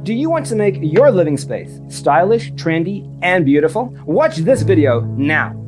Do you want to make your living space stylish, trendy, and beautiful? Watch this video now.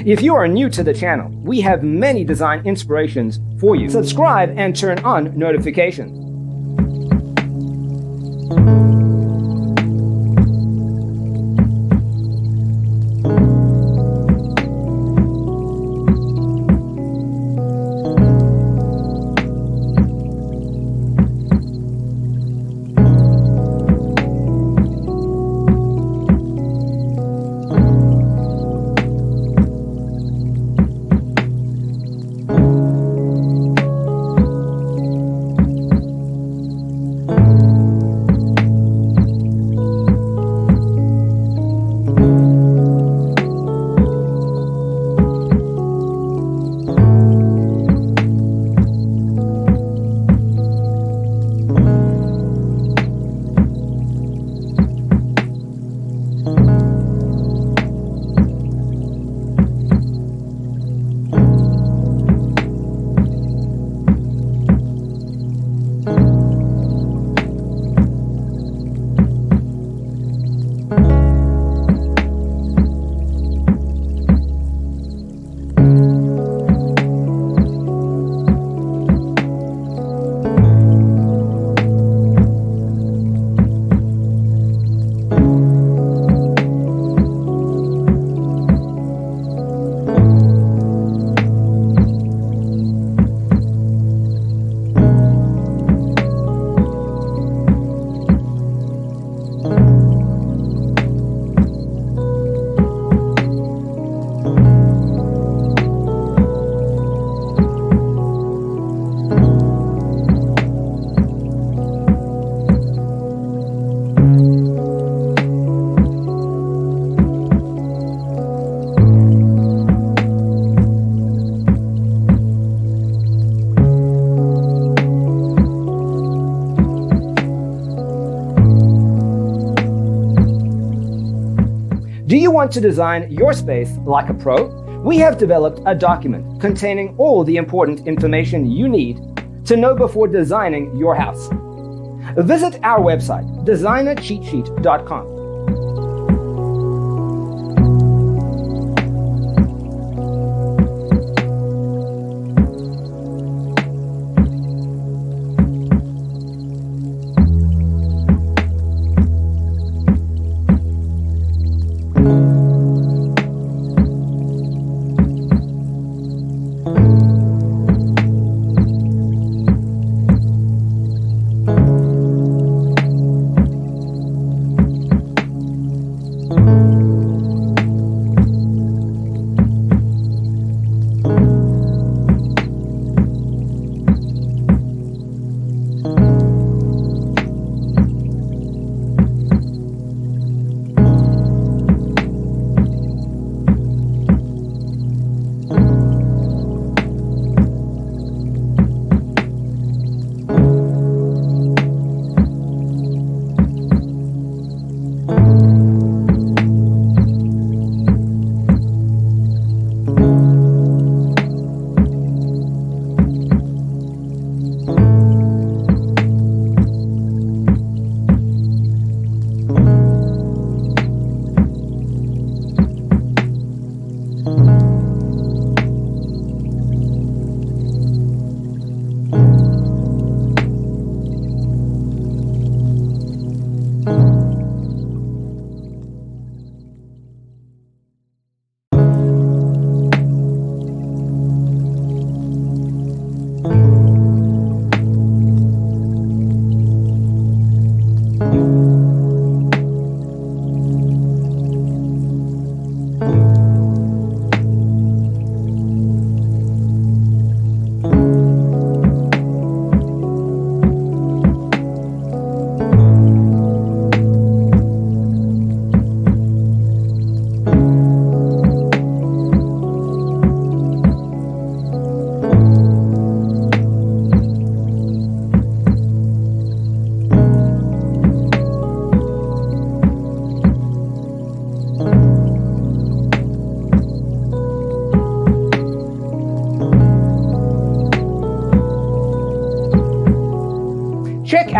If you are new to the channel, we have many design inspirations for you. Subscribe and turn on notifications. Do you want to design your space like a pro? We have developed a document containing all the important information you need to know before designing your house. Visit our website, designercheatsheet.com.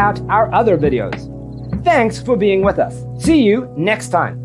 out our other videos. Thanks for being with us. See you next time.